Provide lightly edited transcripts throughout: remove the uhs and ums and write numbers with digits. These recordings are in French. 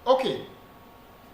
Ok.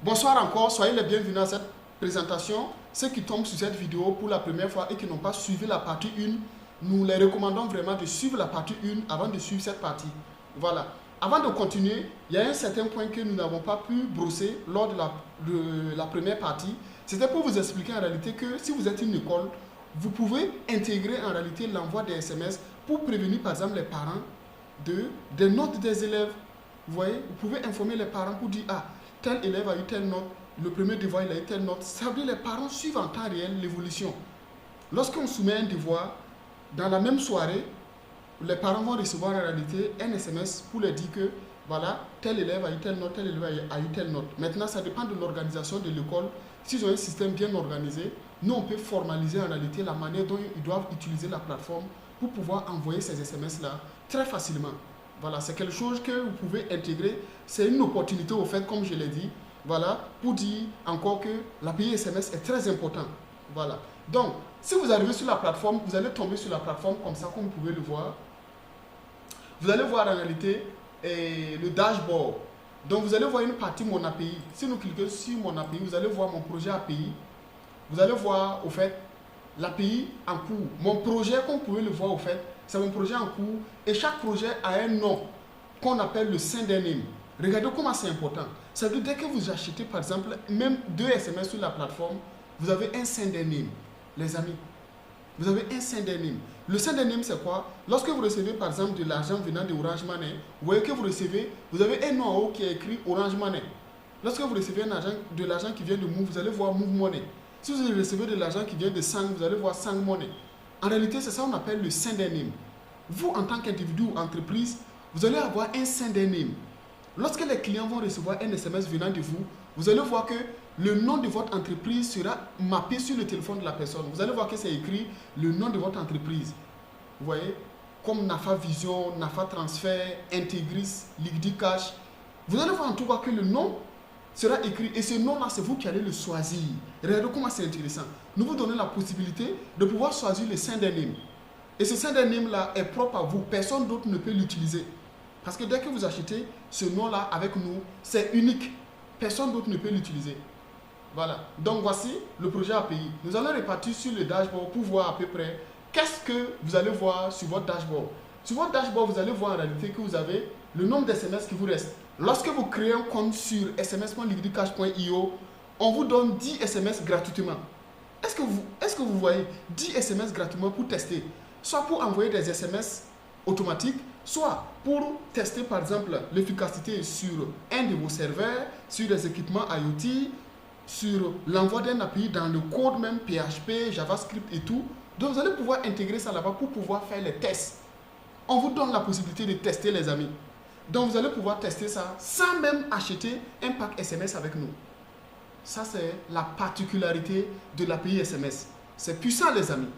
Bonsoir encore, soyez les bienvenus à cette présentation. Ceux qui tombent sur cette vidéo pour la première fois et qui n'ont pas suivi la partie 1, nous les recommandons vraiment de suivre la partie 1 avant de suivre cette partie. Voilà. Avant de continuer, il y a un certain point que nous n'avons pas pu brosser lors de la première partie. C'était pour vous expliquer en réalité que si vous êtes une école, vous pouvez intégrer en réalité l'envoi des SMS pour prévenir par exemple les parents des notes des élèves. Vous voyez, vous pouvez informer les parents pour dire, ah, tel élève a eu telle note, le premier devoir il a eu telle note. Ça veut dire que les parents suivent en temps réel l'évolution. Lorsqu'on soumet un devoir, dans la même soirée, les parents vont recevoir en réalité un SMS pour leur dire que voilà, tel élève a eu telle note, tel élève a eu telle note. Maintenant, ça dépend de l'organisation de l'école. S'ils ont un système bien organisé, nous on peut formaliser en réalité la manière dont ils doivent utiliser la plateforme pour pouvoir envoyer ces SMS-là très facilement. Voilà, c'est quelque chose que vous pouvez intégrer. C'est une opportunité au fait, comme je l'ai dit, voilà, pour dire encore que l'API SMS est très important. Voilà. Donc, si vous arrivez sur la plateforme, vous allez tomber sur la plateforme comme ça, comme vous pouvez le voir. Vous allez voir en réalité le dashboard. Donc, vous allez voir une partie Mon API. Si nous cliquons sur Mon API, vous allez voir mon projet API. Vous allez voir, au fait, l'API en cours. Mon projet, comme vous pouvez le voir, au fait, c'est mon projet en cours. Et chaque projet a un nom qu'on appelle le sender name. Regardez comment c'est important. Ça veut dire dès que vous achetez, par exemple, même 2 SMS sur la plateforme, vous avez un sender name. Les amis, vous avez un sender name. Le sender name, c'est quoi? Lorsque vous recevez, par exemple, de l'argent venant de Orange Money, vous voyez que vous recevez, vous avez un nom en haut qui est écrit Orange Money. Lorsque vous recevez de l'argent qui vient de Move, vous allez voir Move Money. Si vous recevez de l'argent qui vient de Sang, vous allez voir Sang Money. En réalité, c'est ça qu'on appelle le sender name. Vous, en tant qu'individu ou entreprise, vous allez avoir un sender name. Lorsque les clients vont recevoir un SMS venant de vous, vous allez voir que le nom de votre entreprise sera mappé sur le téléphone de la personne. Vous allez voir que c'est écrit le nom de votre entreprise. Vous voyez, comme Nafa Vision, Nafa Transfer, Integris, Liquidi Cash. Vous allez voir en tout cas que le nom sera écrit et ce nom-là, c'est vous qui allez le choisir. Regardez comment c'est intéressant. Nous vous donnons la possibilité de pouvoir choisir le sender name. Et ce sender name-là est propre à vous. Personne d'autre ne peut l'utiliser. Parce que dès que vous achetez ce nom-là avec nous, c'est unique. Personne d'autre ne peut l'utiliser. Voilà. Donc voici le projet API. Nous allons repartir sur le dashboard pour voir à peu près qu'est-ce que vous allez voir sur votre dashboard. Sur votre dashboard, vous allez voir en réalité que vous avez le nombre d'SMS qui vous reste. Lorsque vous créez un compte sur sms.liquidicash.io, on vous donne 10 SMS gratuitement. Est-ce que vous voyez 10 SMS gratuitement pour tester? Soit pour envoyer des SMS automatiques, soit pour tester par exemple l'efficacité sur un de vos serveurs, sur des équipements IoT, sur l'envoi d'un API dans le code même PHP, JavaScript et tout. Donc vous allez pouvoir intégrer ça là-bas pour pouvoir faire les tests. On vous donne la possibilité de tester les amis. Donc vous allez pouvoir tester ça sans même acheter un pack SMS avec nous. Ça c'est la particularité de l'API SMS. C'est puissant les amis.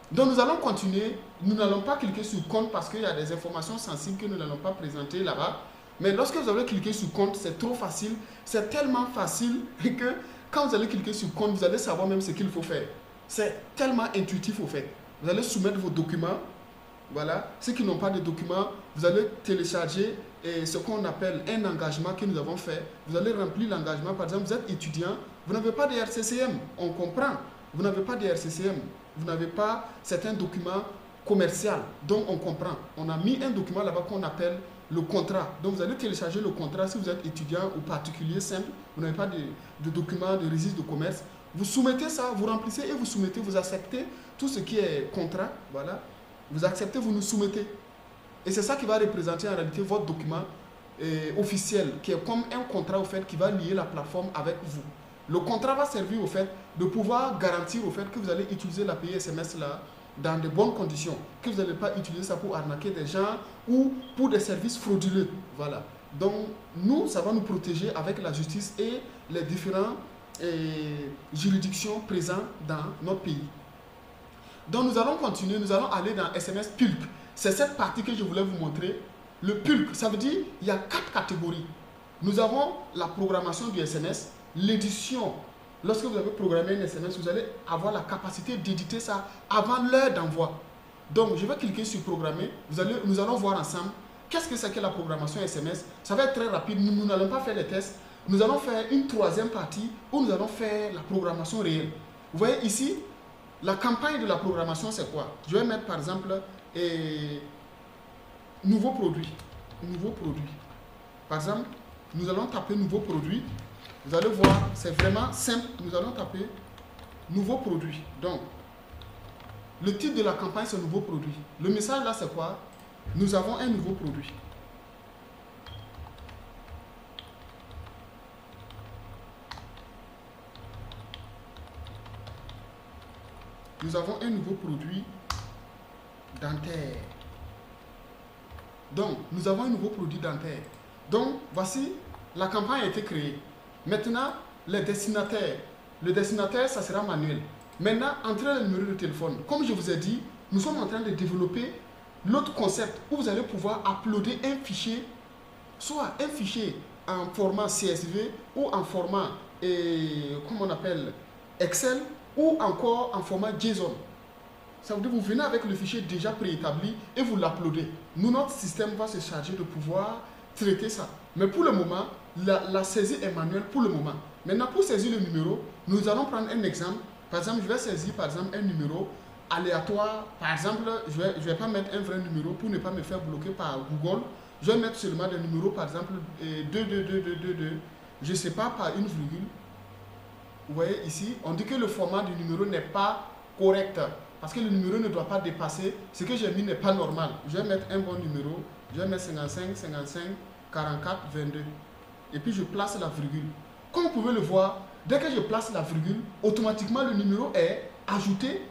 Donc nous allons continuer. Nous n'allons pas cliquer sur compte parce qu'il y a des informations sensibles que nous n'allons pas présenter là-bas. Mais lorsque vous allez cliquer sur compte, c'est trop facile. C'est tellement facile que quand vous allez cliquer sur compte, vous allez savoir même ce qu'il faut faire. C'est tellement intuitif au fait. Vous allez soumettre vos documents. Voilà. Ceux qui n'ont pas de documents, vous allez télécharger ce qu'on appelle un engagement que nous avons fait. Vous allez remplir l'engagement. Par exemple, vous êtes étudiant, vous n'avez pas de RCCM. On comprend. Vous n'avez pas de RCCM. Vous n'avez pas certains documents commerciaux. Donc, on comprend. On a mis un document là-bas qu'on appelle le contrat. Donc, vous allez télécharger le contrat si vous êtes étudiant ou particulier simple. Vous n'avez pas de document de registre de commerce. Vous soumettez ça, vous remplissez et vous soumettez, vous acceptez tout ce qui est contrat. Voilà. Vous acceptez, vous nous soumettez. Et c'est ça qui va représenter en réalité votre document officiel, qui est comme un contrat au fait qui va lier la plateforme avec vous. Le contrat va servir au fait de pouvoir garantir au fait que vous allez utiliser l'API SMS là dans de bonnes conditions, que vous n'allez pas utiliser ça pour arnaquer des gens ou pour des services frauduleux. Voilà. Donc nous, ça va nous protéger avec la justice et les différentes juridictions présentes dans notre pays. Donc nous allons continuer, nous allons aller dans SMS Pulp. C'est cette partie que je voulais vous montrer. Le Pulp, ça veut dire il y a 4 catégories. Nous avons la programmation du SMS, l'édition. Lorsque vous avez programmé un SMS, vous allez avoir la capacité d'éditer ça avant l'heure d'envoi. Donc je vais cliquer sur programmer. Nous allons voir ensemble qu'est-ce que c'est que la programmation SMS? Ça va être très rapide. Nous n'allons pas faire les tests. Nous allons faire une troisième partie où nous allons faire la programmation réelle. Vous voyez ici, la campagne de la programmation, c'est quoi? Je vais mettre par exemple nouveau produit. Nouveau produit. Par exemple, nous allons taper nouveau produit. Vous allez voir, c'est vraiment simple. Nous allons taper nouveau produit. Donc, le titre de la campagne, c'est nouveau produit. Le message là, c'est quoi? Nous avons un nouveau produit. Nous avons un nouveau produit dentaire. Donc, nous avons un nouveau produit dentaire. Donc, voici, la campagne a été créée. Maintenant, les destinataires. Le destinataire, ça sera manuel. Maintenant, entrez le numéro de téléphone. Comme je vous ai dit, nous sommes en train de développer l'autre concept où vous allez pouvoir uploader un fichier, soit un fichier en format CSV ou en format, comment on appelle, Excel, ou encore en format JSON. Ça veut dire que vous venez avec le fichier déjà préétabli et vous l'uploadez. Nous, notre système va se charger de pouvoir traiter ça. Mais pour le moment, la saisie est manuelle pour le moment. Maintenant, pour saisir le numéro, nous allons prendre un exemple. Par exemple, je vais saisir par exemple un numéro aléatoire. Par exemple, je vais pas mettre un vrai numéro pour ne pas me faire bloquer par Google. Je vais mettre seulement des numéros, par exemple 22222. Je ne sais pas, par une virgule. Vous voyez ici, on dit que le format du numéro n'est pas correct. Parce que le numéro ne doit pas dépasser. Ce que j'ai mis n'est pas normal. Je vais mettre un bon numéro. Je vais mettre 55, 55, 44, 22. Et puis je place la virgule. Comme vous pouvez le voir, dès que je place la virgule, automatiquement le numéro est ajouté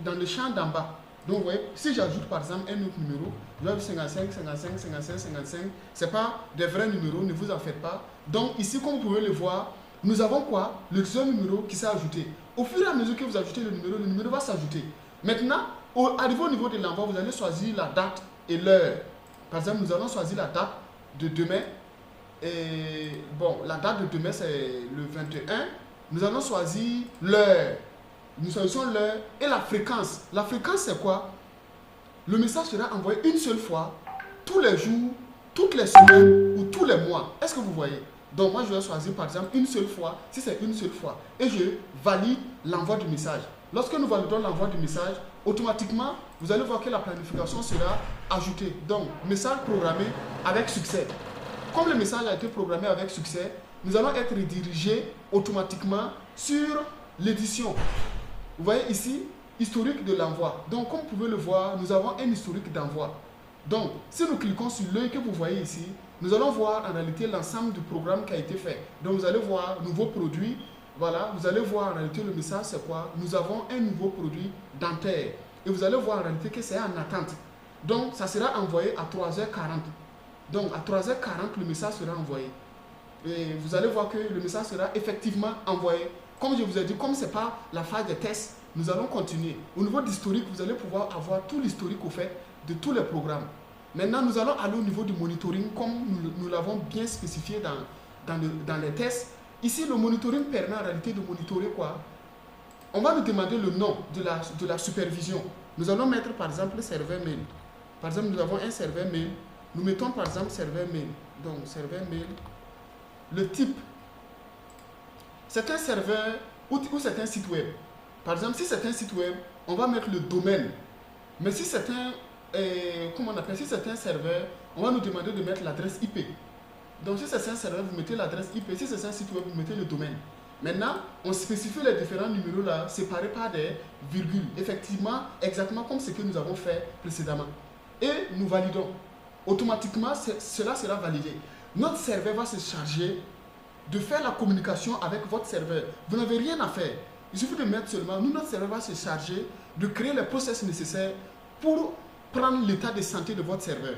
dans le champ d'en bas. Donc vous voyez, si j'ajoute par exemple un autre numéro, je vais 55, 55, 55, 55. Ce n'est pas des vrais numéros, ne vous en faites pas. Donc ici, comme vous pouvez le voir, nous avons quoi? Le deuxième numéro qui s'est ajouté. Au fur et à mesure que vous ajoutez le numéro va s'ajouter. Maintenant, arrivé au niveau de l'envoi, vous allez choisir la date et l'heure. Par exemple, nous allons choisir la date de demain. Et bon, la date de demain, c'est le 21. Nous allons choisir l'heure. Nous choisissons l'heure et la fréquence. La fréquence, c'est quoi? Le message sera envoyé une seule fois, tous les jours, toutes les semaines ou tous les mois. Est-ce que vous voyez? Donc, moi, je vais choisir par exemple une seule fois, si c'est une seule fois. Et je valide l'envoi du message. Lorsque nous validons l'envoi du message, automatiquement, vous allez voir que la planification sera ajoutée. Donc, message programmé avec succès. Comme le message a été programmé avec succès, nous allons être redirigés automatiquement sur l'édition. Vous voyez ici, historique de l'envoi. Donc, comme vous pouvez le voir, nous avons un historique d'envoi. Donc, si nous cliquons sur l'œil que vous voyez ici, nous allons voir en réalité l'ensemble du programme qui a été fait. Donc, vous allez voir nouveau produit. Voilà, vous allez voir en réalité le message, c'est quoi? Nous avons un nouveau produit dentaire. Et vous allez voir en réalité que c'est en attente. Donc, ça sera envoyé à 3h40. Donc, à 3h40, le message sera envoyé. Et vous allez voir que le message sera effectivement envoyé. Comme je vous ai dit, comme ce n'est pas la phase de test, nous allons continuer. Au niveau d'historique, vous allez pouvoir avoir tout l'historique au fait de tous les programmes. Maintenant, nous allons aller au niveau du monitoring, comme nous l'avons bien spécifié dans les tests. Ici, le monitoring permet en réalité de monitorer quoi? On va nous demander le nom de la supervision. Nous allons mettre par exemple serveur mail. Par exemple, nous avons un serveur mail. Nous mettons par exemple serveur mail. Donc, serveur mail. Le type, c'est un serveur ou c'est un site web. Par exemple, si c'est un site web, on va mettre le domaine. Mais si c'est comment on appelle, si c'est un serveur, on va nous demander de mettre l'adresse IP. Donc, si c'est un serveur, vous mettez l'adresse IP. Si c'est un site web, vous mettez le domaine. Maintenant, on spécifie les différents numéros là, séparés par des virgules. Effectivement, exactement comme ce que nous avons fait précédemment. Et nous validons. Automatiquement, cela sera validé. Notre serveur va se charger de faire la communication avec votre serveur. Vous n'avez rien à faire. Il suffit de mettre seulement, notre serveur va se charger de créer les process nécessaires pour prendre l'état de santé de votre serveur.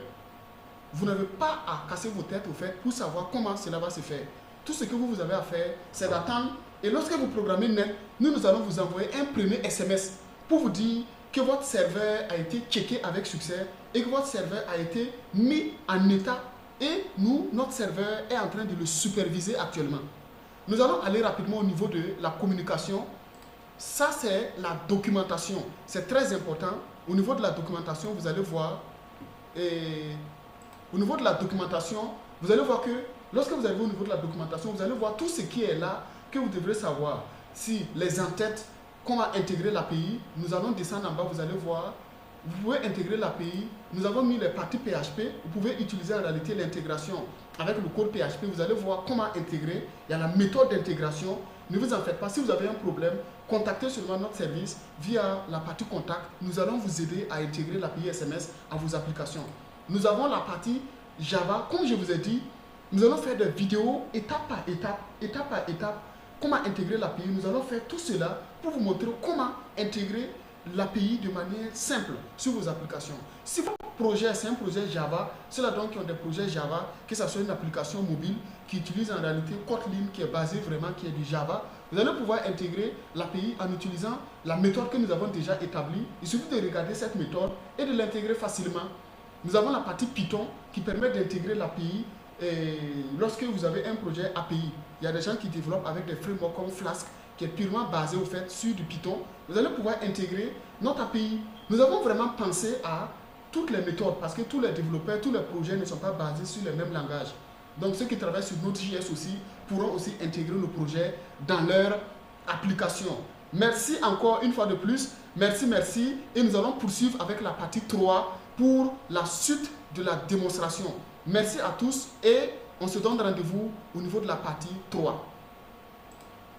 Vous n'avez pas à casser vos têtes au fait pour savoir comment cela va se faire. Tout ce que vous avez à faire, c'est d'attendre. Et lorsque vous programmez net, nous allons vous envoyer un premier SMS pour vous dire que votre serveur a été checké avec succès et que votre serveur a été mis en état. Et notre serveur est en train de le superviser actuellement. Nous allons aller rapidement au niveau de la communication. Ça, c'est la documentation. C'est très important. Au niveau de la documentation, vous allez voir Au niveau de la documentation, vous allez voir que lorsque vous arrivez au niveau de la documentation, vous allez voir tout ce qui est là que vous devrez savoir. Si les entêtes, comment intégrer l'API, nous allons descendre en bas, vous allez voir. Vous pouvez intégrer l'API. Nous avons mis les parties PHP. Vous pouvez utiliser en réalité l'intégration avec le code PHP. Vous allez voir comment intégrer. Il y a la méthode d'intégration. Ne vous en faites pas. Si vous avez un problème, contactez seulement notre service via la partie contact. Nous allons vous aider à intégrer l'API SMS à vos applications. Nous avons la partie Java. Comme je vous ai dit, nous allons faire des vidéos étape par étape, comment intégrer l'API. Nous allons faire tout cela pour vous montrer comment intégrer l'API de manière simple sur vos applications. Si votre projet, c'est un projet Java, ceux-là donc qui ont des projets Java, que ce soit une application mobile qui utilise en réalité Kotlin, qui est basé vraiment, qui est du Java, vous allez pouvoir intégrer l'API en utilisant la méthode que nous avons déjà établie. Il suffit de regarder cette méthode et de l'intégrer facilement. Nous avons la partie Python qui permet d'intégrer l'API lorsque vous avez un projet API. Il y a des gens qui développent avec des frameworks comme Flask, qui est purement basé au fait sur du Python. Vous allez pouvoir intégrer notre API. Nous avons vraiment pensé à toutes les méthodes parce que tous les développeurs, tous les projets ne sont pas basés sur le même langage. Donc ceux qui travaillent sur Node.js aussi pourront aussi intégrer le projet dans leur application. Merci encore une fois de plus. Merci, merci. Et nous allons poursuivre avec la partie 3 pour la suite de la démonstration. Merci à tous et on se donne rendez-vous au niveau de la partie 3.